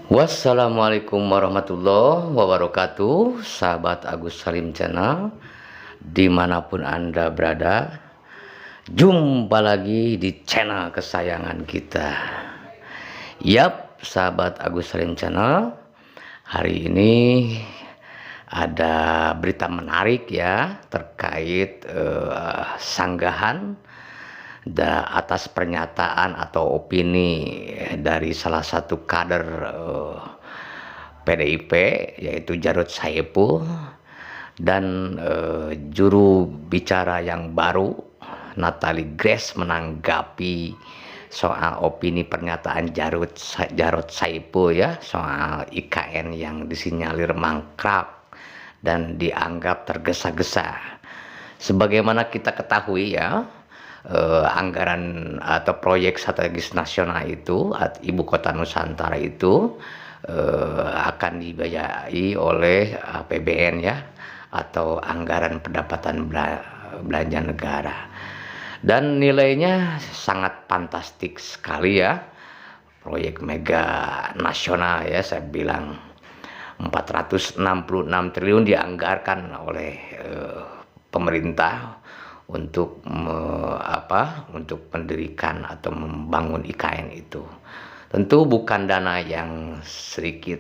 Wassalamualaikum warahmatullahi wabarakatuh, sahabat Agus Salim Channel dimanapun Anda berada. Jumpa lagi di channel kesayangan kita. Yap, sahabat Agus Salim Channel, hari ini ada berita menarik ya terkait sanggahan atas pernyataan atau opini dari salah satu kader PDIP, yaitu Jarod Saipul, dan juru bicara yang baru Nathalie Grace menanggapi soal opini pernyataan Jarod Saipul ya, soal IKN yang disinyalir mangkrak dan dianggap tergesa-gesa. Sebagaimana kita ketahui ya, anggaran atau proyek strategis nasional itu Ibu Kota Nusantara itu akan dibiayai oleh APBN ya, atau anggaran pendapatan belanja negara, dan nilainya sangat fantastik sekali ya. Proyek mega nasional ya, saya bilang 466 triliun dianggarkan oleh pemerintah untuk untuk mendirikan atau membangun IKN itu. Tentu bukan dana yang sedikit,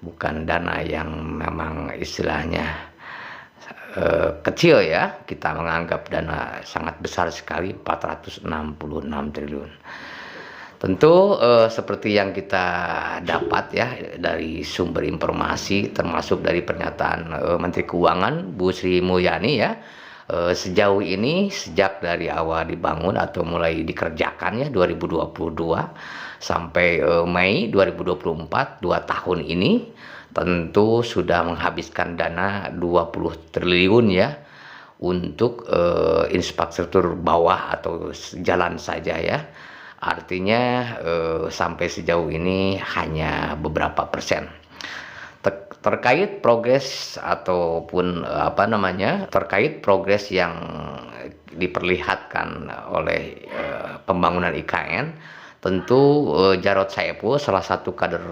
bukan dana yang memang istilahnya kecil ya. Kita menganggap dana sangat besar sekali, 466 triliun. Tentu seperti yang kita dapat ya dari sumber informasi, termasuk dari pernyataan Menteri Keuangan Bu Sri Mulyani ya, sejauh ini sejak dari awal dibangun atau mulai dikerjakan ya 2022 sampai Mei 2024, 2 tahun ini tentu sudah menghabiskan dana 20 triliun ya untuk infrastruktur bawah atau jalan saja ya. Artinya sampai sejauh ini hanya beberapa persen. Terkait progres ataupun terkait progres yang diperlihatkan oleh pembangunan IKN, tentu Jarod Saipul salah satu kader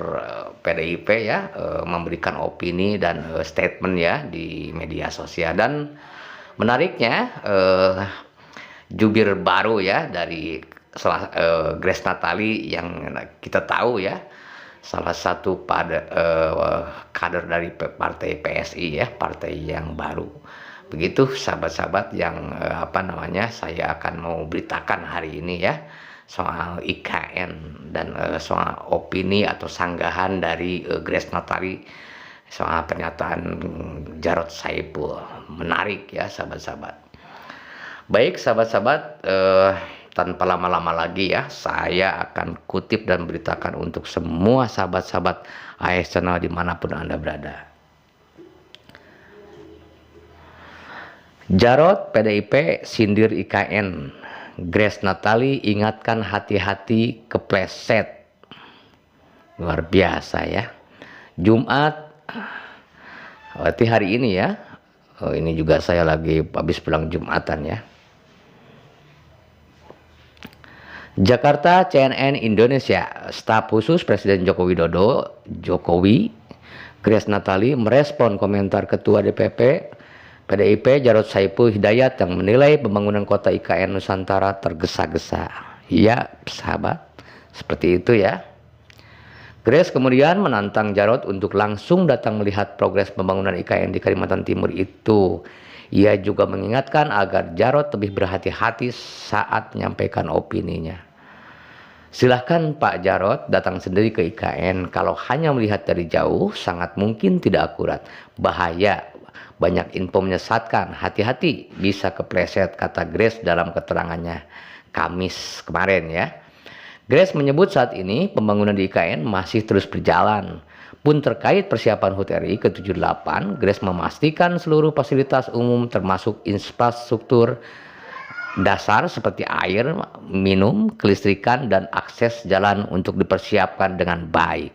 PDIP ya memberikan opini dan statement ya di media sosial. Dan menariknya jubir baru ya dari Grace Nathalie yang kita tahu ya, salah satu kader dari partai PSI ya, partai yang baru. Begitu sahabat-sahabat yang saya akan mau beritakan hari ini ya, soal IKN dan soal opini atau sanggahan dari Grace Nathalie soal pernyataan Jarod Saipul. Menarik ya sahabat-sahabat. Baik sahabat-sahabat, tanpa lama-lama lagi ya, saya akan kutip dan beritakan untuk semua sahabat-sahabat AS Channel dimanapun Anda berada. Jarod PDIP sindir IKN, Grace Nathalie ingatkan hati-hati kepleset. Luar biasa ya. Jumat, berarti hari ini ya. Ini juga saya lagi habis pulang Jumatan ya. Jakarta, CNN Indonesia. Staf khusus Presiden Joko Widodo, Grace Nathalie merespon komentar Ketua DPP PDIP Jarod Saipul Hidayat yang menilai pembangunan kota IKN Nusantara tergesa-gesa. Ya, sahabat, seperti itu ya. Grace kemudian menantang Jarod untuk langsung datang melihat progres pembangunan IKN di Kalimantan Timur itu. Ia juga mengingatkan agar Jarod lebih berhati-hati saat menyampaikan opininya. Silahkan Pak Jarod datang sendiri ke IKN. Kalau hanya melihat dari jauh, sangat mungkin tidak akurat. Bahaya, banyak info menyesatkan. Hati-hati, bisa kepleset, kata Grace dalam keterangannya Kamis kemarin ya. Grace menyebut saat ini pembangunan di IKN masih terus berjalan. Pun terkait persiapan HUT RI ke-78, Grace memastikan seluruh fasilitas umum termasuk infrastruktur dasar seperti air, minum, kelistrikan, dan akses jalan untuk dipersiapkan dengan baik.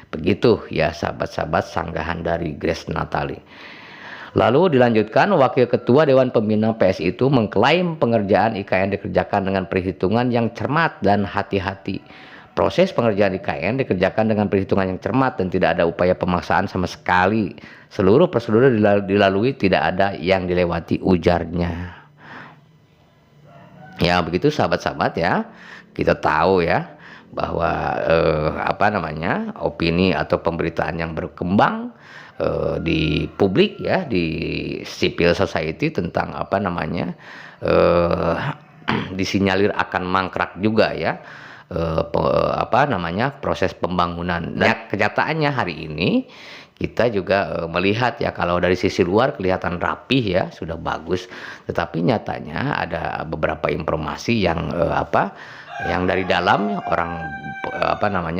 Begitu ya sahabat-sahabat sanggahan dari Grace Nathalie. Lalu dilanjutkan, Wakil Ketua Dewan Pembina PSI itu mengklaim pengerjaan IKN dikerjakan dengan perhitungan yang cermat dan hati-hati. Proses pengerjaan IKN dikerjakan dengan perhitungan yang cermat dan tidak ada upaya pemaksaan sama sekali. Seluruh prosedur dilalui, tidak ada yang dilewati, ujarnya. Ya begitu sahabat-sahabat ya, kita tahu ya bahwa opini atau pemberitaan yang berkembang di publik ya, di civil society tentang disinyalir akan mangkrak juga ya proses pembangunan. Dan kenyataannya hari ini kita juga melihat ya, kalau dari sisi luar kelihatan rapih ya, sudah bagus, tetapi nyatanya ada beberapa informasi yang yang dari dalam orang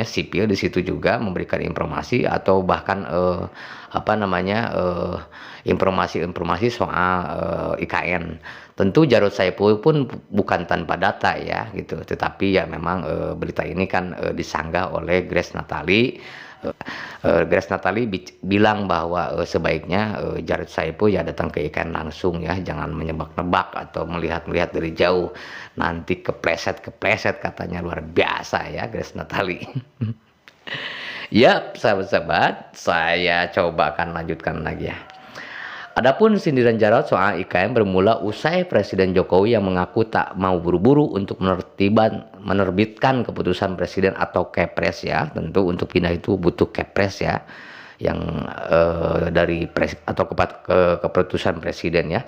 sipil di situ juga memberikan informasi, atau bahkan informasi-informasi soal IKN. Tentu Jarod Saipul pun bukan tanpa data ya gitu, tetapi ya memang berita ini kan disanggah oleh Grace Natali. Grace Natali bilang bahwa sebaiknya Jarod Saipul ya datang ke IKN langsung ya, jangan menebak-nebak atau melihat-melihat dari jauh, nanti kepleset katanya. Luar biasa ya Grace Natali. Ya sahabat-sahabat, saya coba akan lanjutkan lagi ya. Adapun sindiran Jarod soal IKN bermula usai Presiden Jokowi yang mengaku tak mau buru-buru untuk menerbitkan keputusan presiden atau Kepres ya. Tentu untuk pindah itu butuh Kepres ya, yang keputusan presiden ya.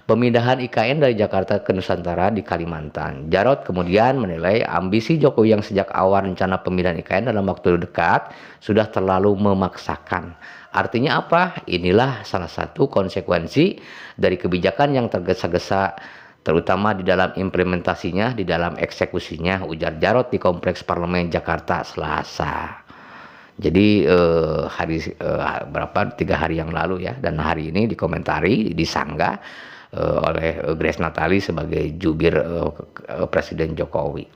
Pemindahan IKN dari Jakarta ke Nusantara di Kalimantan. Jarod kemudian menilai ambisi Jokowi yang sejak awal rencana pemindahan IKN dalam waktu dekat sudah terlalu memaksakan. Artinya apa? Inilah salah satu konsekuensi dari kebijakan yang tergesa-gesa, terutama di dalam implementasinya, di dalam eksekusinya, ujar Jarod di Kompleks Parlemen Jakarta Selasa. Jadi 3 hari yang lalu ya, dan hari ini dikomentari, disanggah oleh Grace Natali sebagai jubir Presiden Jokowi.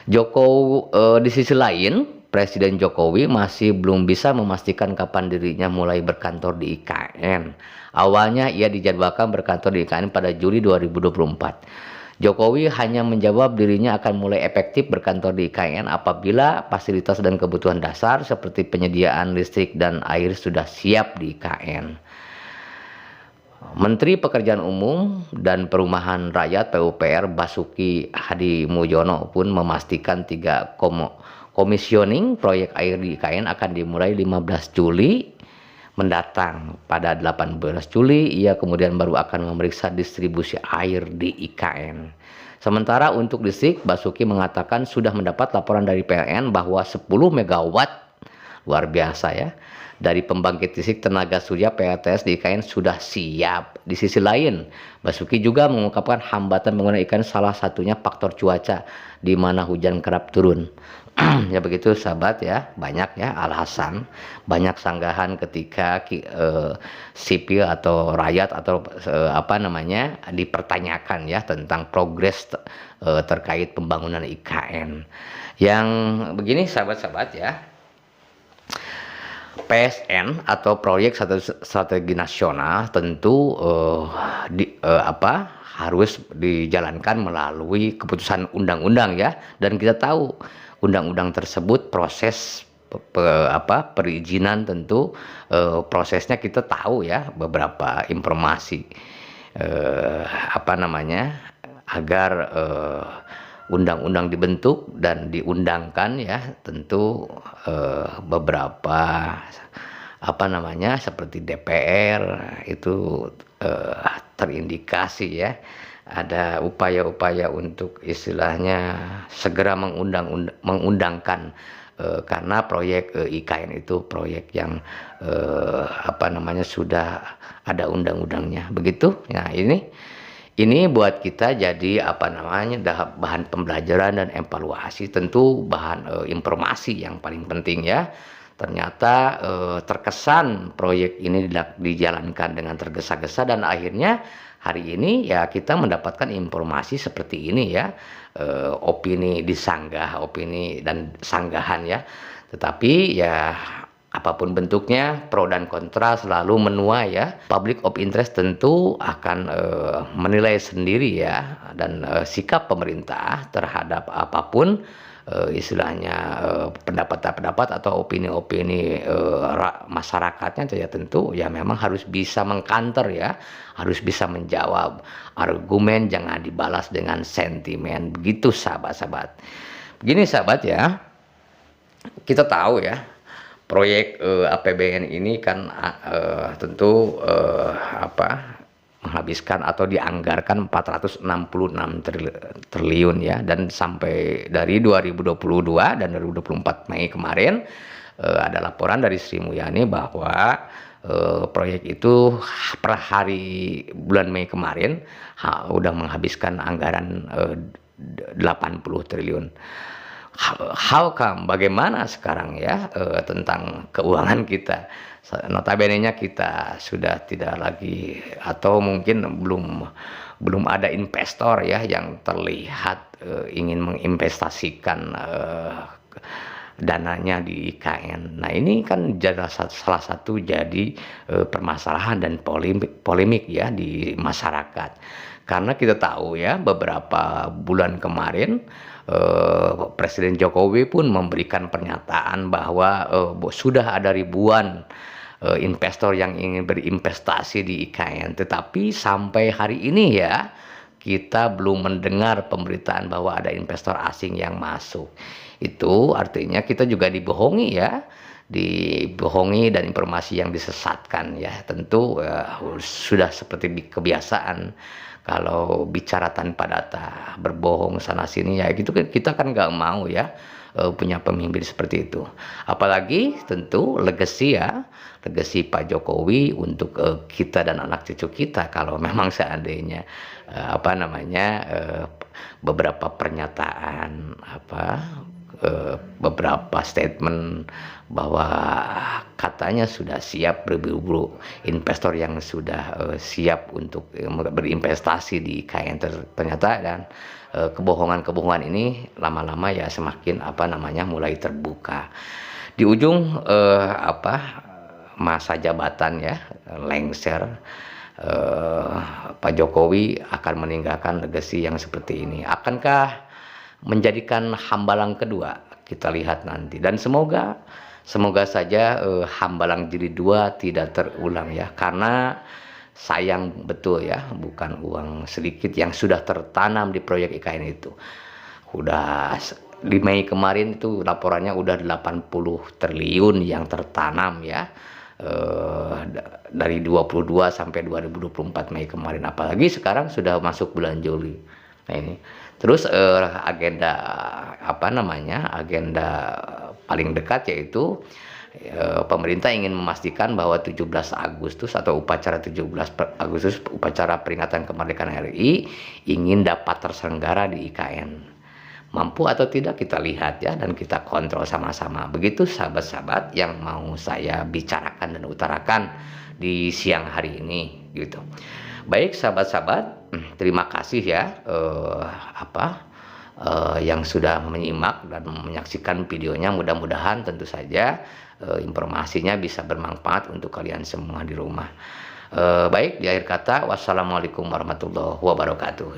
Di sisi lain, Presiden Jokowi masih belum bisa memastikan kapan dirinya mulai berkantor di IKN. Awalnya ia dijadwalkan berkantor di IKN pada Juli 2024. Jokowi hanya menjawab dirinya akan mulai efektif berkantor di IKN apabila fasilitas dan kebutuhan dasar seperti penyediaan listrik dan air sudah siap di IKN. Menteri Pekerjaan Umum dan Perumahan Rakyat PUPR Basuki Hadimulyono pun memastikan 3 komisioning proyek air di IKN akan dimulai 15 Juli mendatang. Pada 18 Juli ia kemudian baru akan memeriksa distribusi air di IKN. Sementara untuk listrik, Basuki mengatakan sudah mendapat laporan dari PLN bahwa 10 megawatt, luar biasa ya, dari pembangkit listrik tenaga surya PLTS di IKN sudah siap. Di sisi lain, Basuki juga mengungkapkan hambatan penggunaan IKN salah satunya faktor cuaca, di mana hujan kerap turun. Ya begitu sahabat ya, banyak ya alasan, banyak sanggahan ketika sipil atau rakyat atau dipertanyakan ya tentang progres terkait pembangunan IKN. Yang begini sahabat-sahabat ya, PSN atau proyek strategi nasional tentu harus dijalankan melalui keputusan undang-undang ya, dan kita tahu undang-undang tersebut proses perizinan tentu prosesnya kita tahu ya, beberapa informasi agar undang-undang dibentuk dan diundangkan ya, tentu beberapa seperti DPR itu terindikasi ya ada upaya-upaya untuk istilahnya segera mengundangkan karena proyek IKN itu proyek yang sudah ada undang-undangnya begitu. Nah ini buat kita jadi bahan pembelajaran dan evaluasi, tentu bahan informasi yang paling penting ya. Ternyata terkesan proyek ini dijalankan dengan tergesa-gesa, dan akhirnya hari ini ya kita mendapatkan informasi seperti ini ya, opini disanggah, opini dan sanggahan ya. Tetapi ya apapun bentuknya, pro dan kontra selalu menuai ya. Public of interest tentu akan menilai sendiri ya, dan sikap pemerintah terhadap apapun istilahnya pendapat-pendapat atau opini-opini masyarakatnya, ya tentu ya memang harus bisa mengkanter ya, harus bisa menjawab argumen, jangan dibalas dengan sentimen. Begitu sahabat-sahabat. Begini sahabat ya, kita tahu ya proyek APBN ini kan tentu menghabiskan atau dianggarkan 466 triliun ya, dan sampai dari 2022 dan 2024 Mei kemarin ada laporan dari Sri Mulyani bahwa proyek itu per hari bulan Mei kemarin udah menghabiskan anggaran 80 triliun. How come? Bagaimana sekarang ya tentang keuangan kita? Notabene-nya kita sudah tidak lagi, atau mungkin belum ada investor ya yang terlihat ingin menginvestasikan dananya di IKN. Nah ini kan salah satu jadi permasalahan dan polemik ya di masyarakat, karena kita tahu ya beberapa bulan kemarin Presiden Jokowi pun memberikan pernyataan bahwa sudah ada ribuan investor yang ingin berinvestasi di IKN, tetapi sampai hari ini ya kita belum mendengar pemberitaan bahwa ada investor asing yang masuk. Itu artinya kita juga dibohongi ya, dibohongi dan informasi yang disesatkan ya. Tentu sudah seperti kebiasaan kalau bicara tanpa data, berbohong sana sini ya gitu kan, kita kan nggak mau ya punya pemimpin seperti itu. Apalagi tentu legacy ya, legacy Pak Jokowi untuk kita dan anak cucu kita, kalau memang seandainya beberapa pernyataan beberapa statement bahwa katanya sudah siap berburu investor yang sudah siap untuk berinvestasi di IKN, ternyata dan kebohongan-kebohongan ini lama-lama ya semakin mulai terbuka. Di ujung masa jabatan ya lengser, Pak Jokowi akan meninggalkan legacy yang seperti ini. Akankah menjadikan hambalang kedua? Kita lihat nanti, dan semoga saja hambalang jilid 2 tidak terulang ya, karena sayang betul ya, bukan uang sedikit yang sudah tertanam di proyek IKN itu. Udah di Mei kemarin itu laporannya udah 80 triliun yang tertanam ya, dari 22 sampai 2024 Mei kemarin, apalagi sekarang sudah masuk bulan Juli. Nah ini terus agenda agenda paling dekat yaitu pemerintah ingin memastikan bahwa 17 Agustus atau upacara 17 Agustus upacara peringatan kemerdekaan RI ingin dapat terselenggara di IKN. Mampu atau tidak kita lihat ya, dan kita kontrol sama-sama. Begitu sahabat-sahabat yang mau saya bicarakan dan utarakan di siang hari ini gitu. Baik sahabat-sahabat, terima kasih ya yang sudah menyimak dan menyaksikan videonya. Mudah-mudahan tentu saja informasinya bisa bermanfaat untuk kalian semua di rumah. Baik, di akhir kata wassalamualaikum warahmatullahi wabarakatuh.